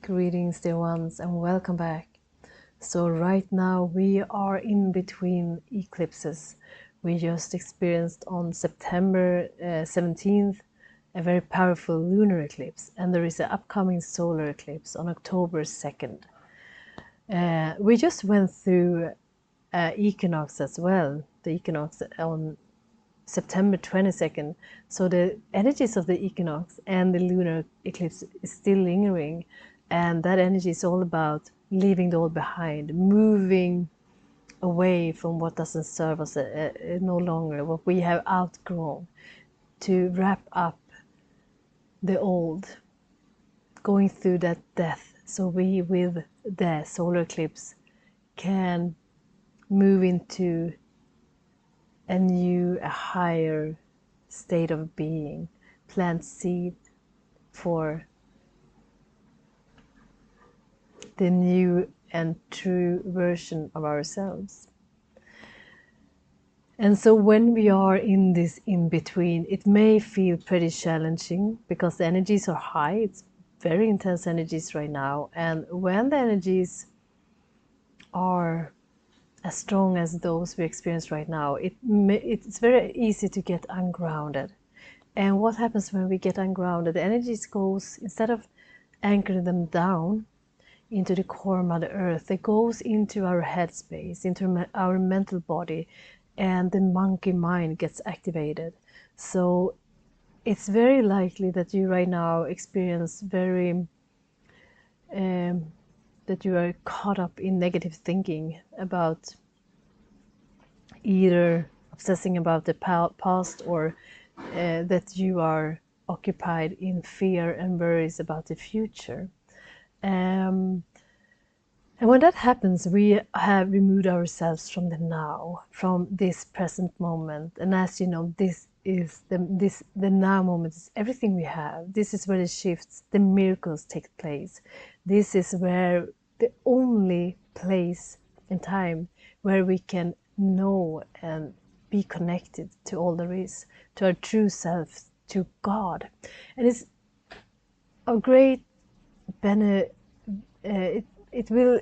Greetings, dear ones, and welcome back. So right now we are in between eclipses. We just experienced on September 17th a very powerful lunar eclipse, and there is an upcoming solar eclipse on October 2nd. We just went through equinox as well, the equinox on September 22nd. So the energies of the equinox and the lunar eclipse is still lingering, and that energy is all about leaving the old behind, moving away from what doesn't serve us no longer, what we have outgrown, to wrap up the old, going through that death, so we with the solar eclipse can move into a new, a higher state of being, plant seed for the new and true version of ourselves. And so when we are in this in-between, it may feel pretty challenging because the energies are high. It's very intense energies right now. And when the energies are as strong as those we experience right now, it's very easy to get ungrounded. And what happens when we get ungrounded? The energies goes, instead of anchoring them down into the core of Mother Earth, it goes into our headspace, into our mental body, and the monkey mind gets activated. So it's very likely that you right now experience that you are caught up in negative thinking about either obsessing about the past or that you are occupied in fear and worries about the future. And when that happens, we have removed ourselves from the now, from this present moment. And as you know, this is the now moment is everything we have. This is where the shifts, the miracles take place. This is where the only place in time where we can know and be connected to all there is, to our true self, to God. And it's a great benefit. It will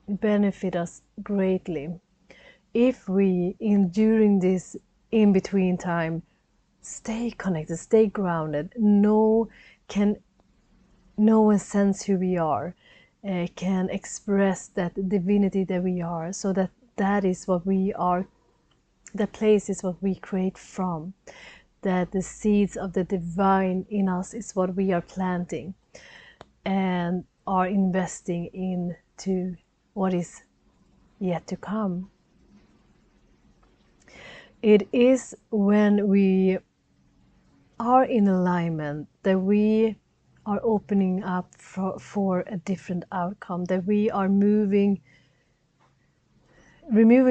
benefit us greatly if we, during this in-between time, stay connected, stay grounded, know and sense who we are, can express that divinity that we are, so that is what we are, that place is what we create from, that the seeds of the divine in us is what we are planting and are investing into what is yet to come. It is when we are in alignment that we are opening up for a different outcome, that we are removing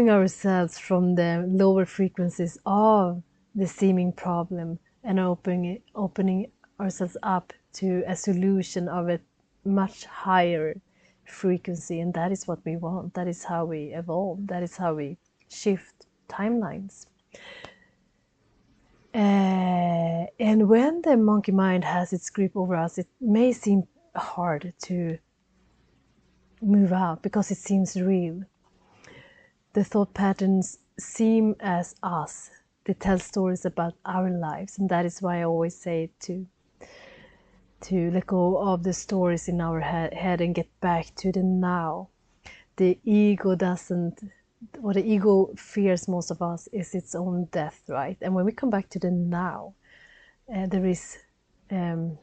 ourselves from the lower frequencies of the seeming problem and opening ourselves up to a solution of a much higher frequency. And that is what we want. That is how we evolve. That is how we shift timelines. And when the monkey mind has its grip over us, it may seem hard to move out because it seems real. The thought patterns seem as us. They tell stories about our lives, and that is why I always say to let go of the stories in our head and get back to the now. The ego doesn't, what the ego fears most of us is its own death, right? And when we come back to the now, there is the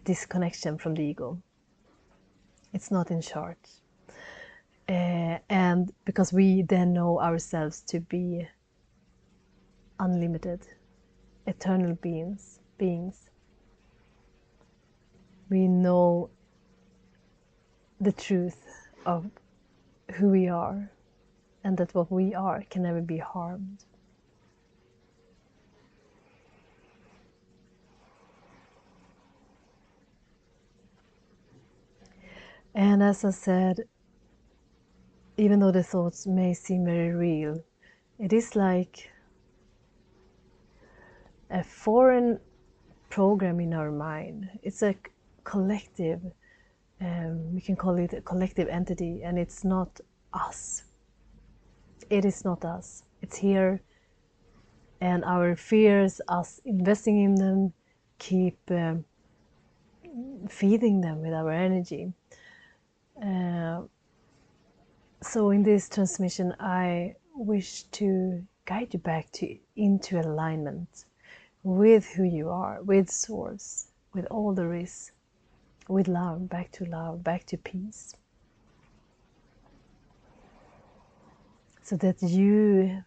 disconnection from the ego. It's not in charge. And because we then know ourselves to be unlimited, eternal beings. We know the truth of who we are, and that what we are can never be harmed. And as I said, even though the thoughts may seem very real, it is like a foreign program in our mind. It's a collective We can call it a collective entity, and it's not us. It is not us. It's here, and our fears, us investing in them, keep feeding them with our energy. So in this transmission, I wish to guide you back into alignment with who you are, with Source, with all there is, with love, back to peace. So that you,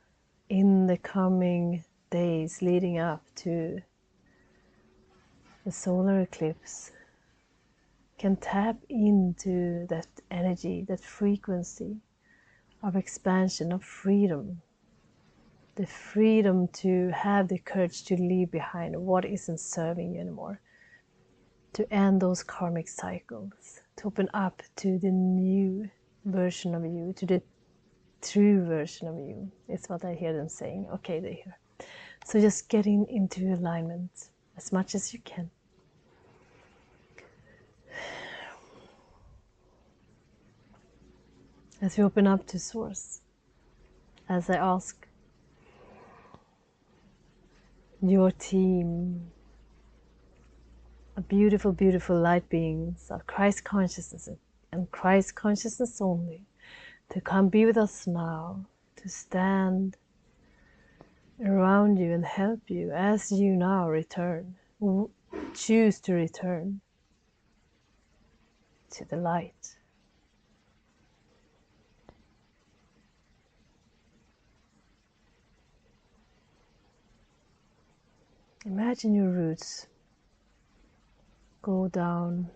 in the coming days leading up to the solar eclipse, can tap into that energy, that frequency of expansion, of freedom. The freedom to have the courage to leave behind what isn't serving you anymore. To end those karmic cycles. To open up to the new version of you, to the true version of you. It's what I hear them saying. Okay, they hear. So just getting into alignment as much as you can. As we open up to Source, as I ask your team of beautiful, beautiful light beings of Christ consciousness and Christ consciousness only to come be with us now, to stand around you and help you as you now return, choose to return to the light. Imagine your roots go down,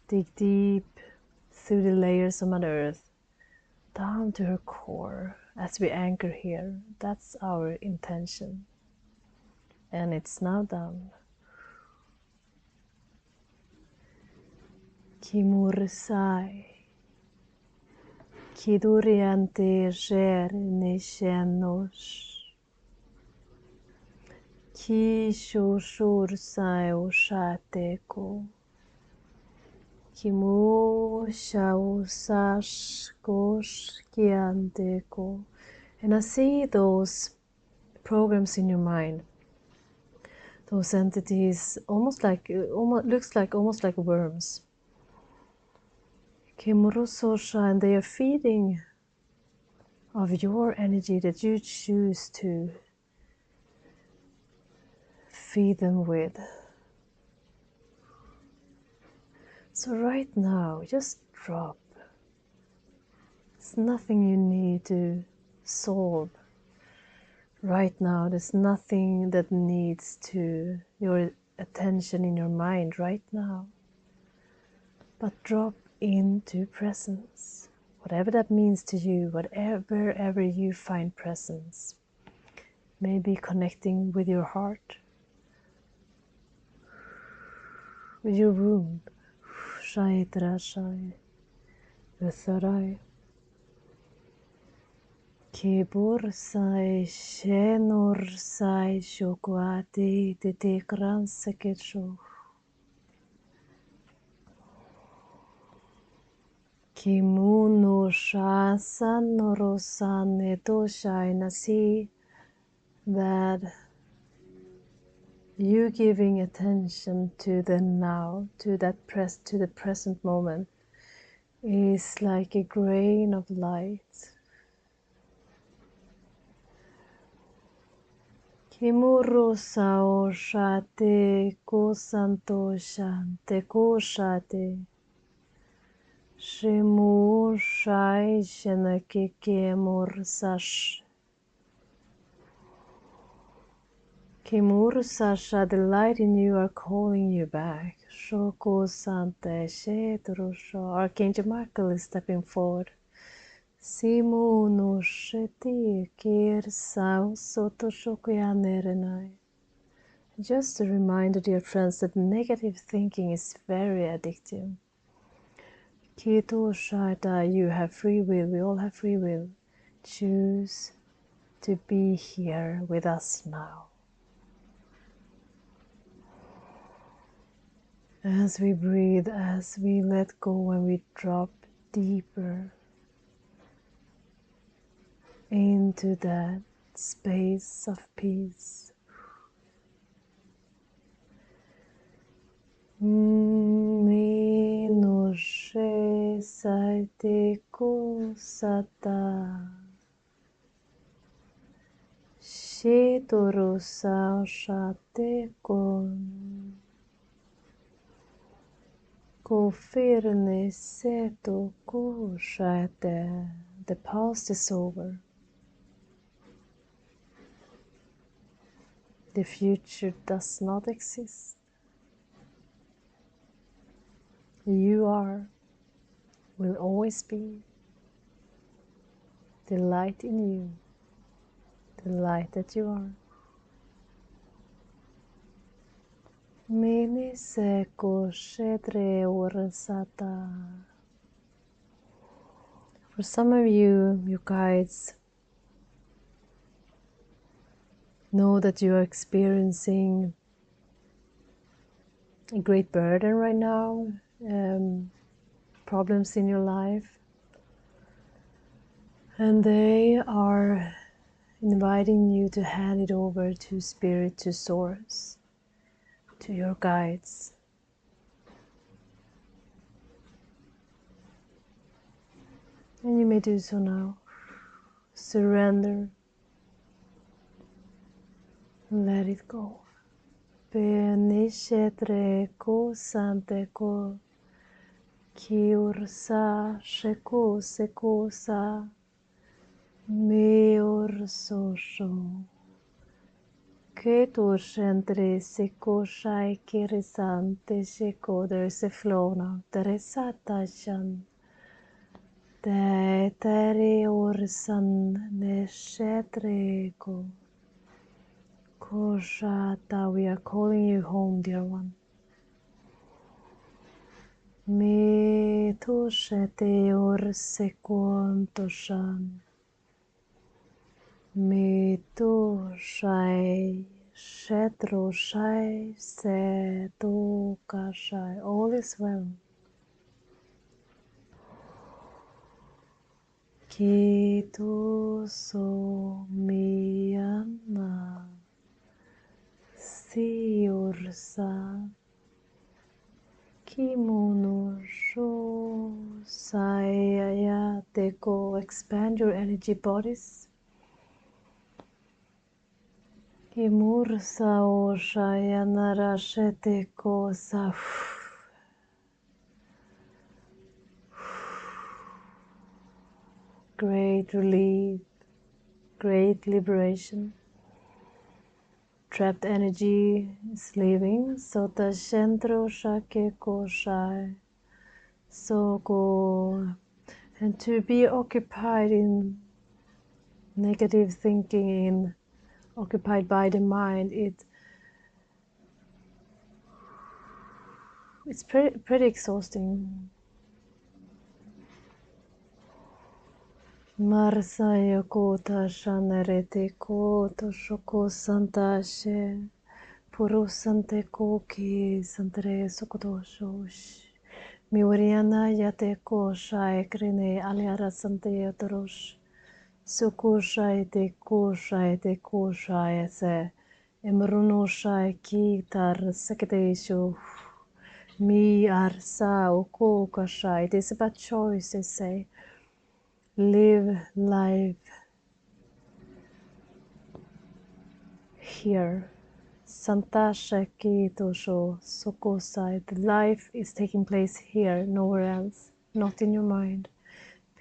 dig deep through the layers of Mother Earth, down to her core as we anchor here. That's our intention. And it's now done. Kimursai, Kiduriante Ger Nishenos. Ki shoshur sai oshateko. Kimu shausash gosh kianteko. And I see those programs in your mind. Those entities almost looks like worms. Kimurusosha, and they are feeding of your energy that you choose to feed them with. So right now, just drop. There's nothing you need to solve. Right now, there's nothing that needs to your attention in your mind right now. But drop into presence. Whatever that means to you, wherever you find presence. Maybe connecting with your heart, with your womb. Shaitrashai, Utharai, Kibursai, Shenursai, Shokwati, Titikran Seketsho, Kimuno Shasan Norosan Etoshai Nasi, that you giving attention to the now, to the present moment, is like a grain of light. Kimuro sao shate ko santo shante ko shate. Shimu shai shenake kemur sash. Kimur Sasha, the light in you are calling you back. Shoko Sante Shetrusho. Archangel Michael is stepping forward. Simu no Sheti Kir Sao Soto Shokuyanerenai. Just a reminder, dear friends, that negative thinking is very addictive. Kito Shata, you have free will. We all have free will. Choose to be here with us now. As we breathe, as we let go and we drop deeper into that space of peace. Mi no she saite ko sata shitoru sa shate kon ko firne seto ko shate. The past is over. The future does not exist. You are, will always be, the light in you, the light that you are. Mini seko shedre orasata. For some of you, your guides know that you are experiencing a great burden right now, problems in your life, and they are inviting you to hand it over to Spirit, to Source, to your guides. And you may do so now. Surrender. Let it go. Benishetre ko sante ko kiursa sheko sekosa meor sosho keto shentre sekoshai kirisante sheko. There is a flow now. Teresata shan de tere orsan neshetre ko. Koshata, we are calling you home, dear one. Me toshete orsekon toshan. Me toshai shetro shai seto kashai. All is well. Kito so miyana. Siursa kimono sho saya teko. Expand your energy bodies. Kimursa o shaya narashete ko sa. Great relief, great liberation. Trapped energy is leaving. Sota shentro shake koshai. So go. And to be occupied in negative thinking, occupied by the mind, it's pretty exhausting. Marsaya kota shanerete koto shoko santashe puro sante koki santre sokotoshosh miwariana yate kosha ekrine aliara sante yatorosh sokosha te kosha ese emruno shai kitar seketesho mi arsa oko kasha. It is about choices, say. Live life here. Santa Shaki Tosho Sokosai. The life is taking place here, nowhere else, not in your mind.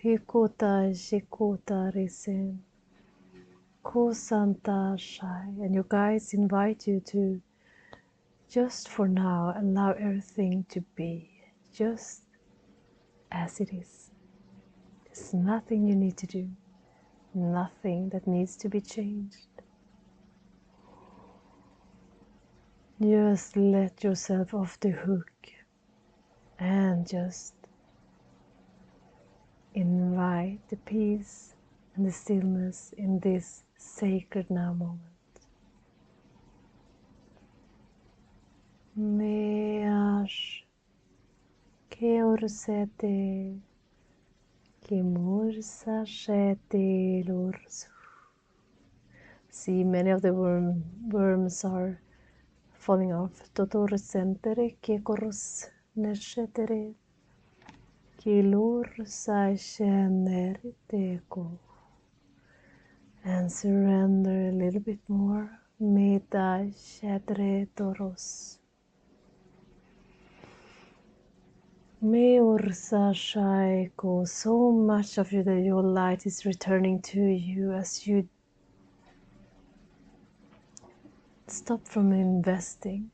Pikota Shikota Risen. Ko Santa Shai. And your guides invite you to just for now allow everything to be just as it is. There's nothing you need to do. Nothing that needs to be changed. Just let yourself off the hook and just invite the peace and the stillness in this sacred now moment. Meash Ke orsete, ke morsa shete lors. See, many of the worms are falling off. Totor sentere ke koros neshetere. Ke lorsa shener teko. And surrender a little bit more. Meta shetre toros. Me ursa shaiko. So much of your light is returning to you as you stop from investing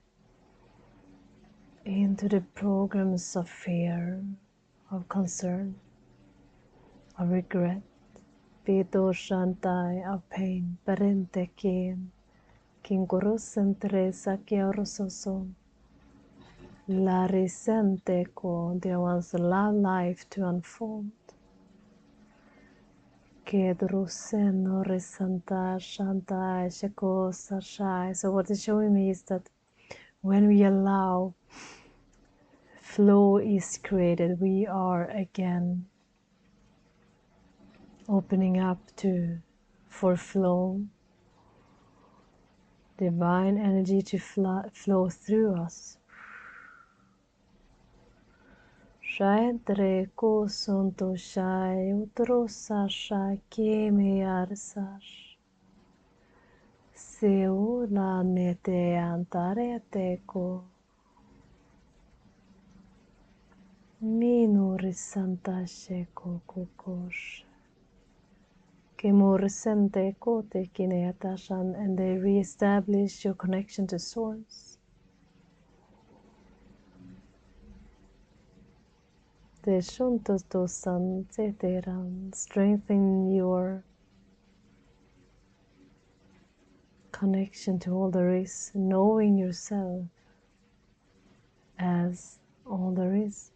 into the programs of fear, of concern, of regret, Pito shantai, of pain, parente kin, kingoros entre sakiarososo, la risente ko, dear ones, allow life to unfold. Kedruseno resanta shantai, shako sashai. So what is showing me is that when we allow flow is created, we are again opening up for flow, divine energy to flow through us. Shaintre ko sunto shai utrosa shai keme arsash. Seu la nete antarete ko. Minuri santa sheko kukosh. Kemoresente kote kineatashan, and they re-establish your connection to source. The shuntos dosan zeteran, strengthen your connection to all there is, knowing yourself as all there is.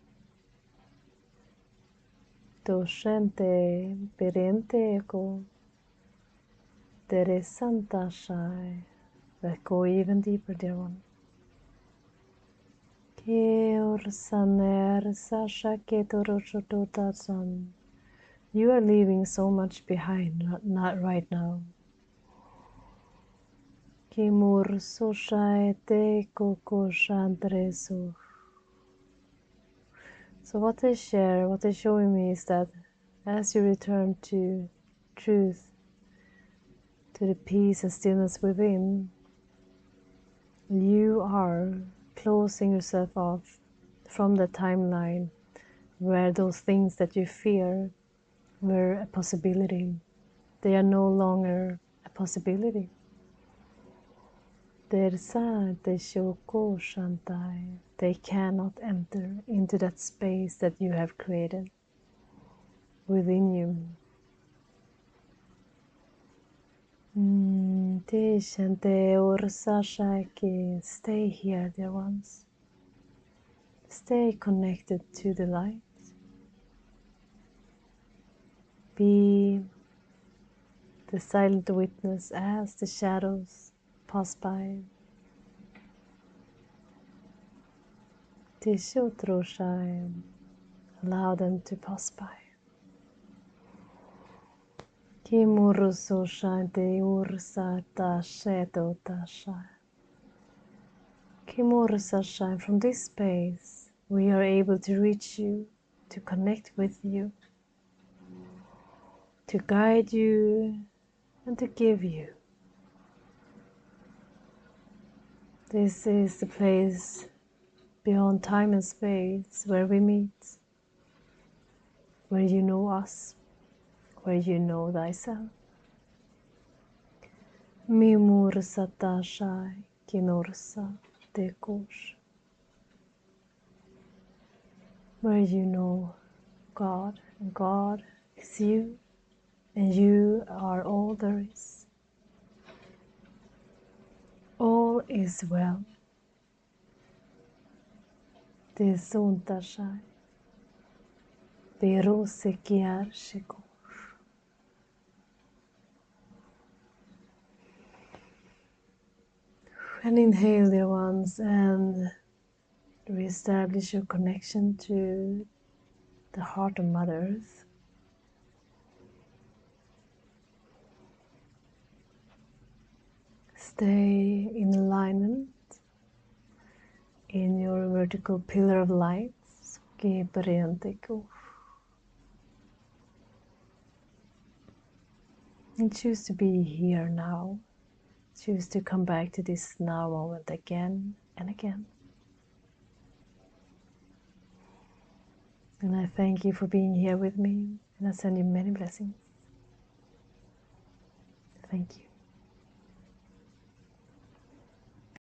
Doshente perente eko, dere santa shai. Let's go even deeper, dear one. You are leaving so much behind, not right now. So what they share, what they're showing me is that as you return to truth, to the peace and stillness within, you are closing yourself off from the timeline where those things that you fear were a possibility. They are no longer a possibility. They cannot enter into that space that you have created within you. Stay here, dear ones. Stay connected to the light. Be the silent witness as the shadows pass by. Allow them to pass by. From this space, we are able to reach you, to connect with you, to guide you, and to give you. This is the place beyond time and space where we meet, where you know us, where you know thyself. Mimursa tashai kinorsa tekosh. Where you know God, and God is you, and you are all there is. All is well. Desuntashai. Berosekiar shiko. And inhale, dear ones, and Reestablish your connection to the heart of Mother Earth. Stay in alignment in your vertical pillar of light. And choose to be here now. Choose to come back to this now moment again and again. And I thank you for being here with me, and I send you many blessings. Thank you.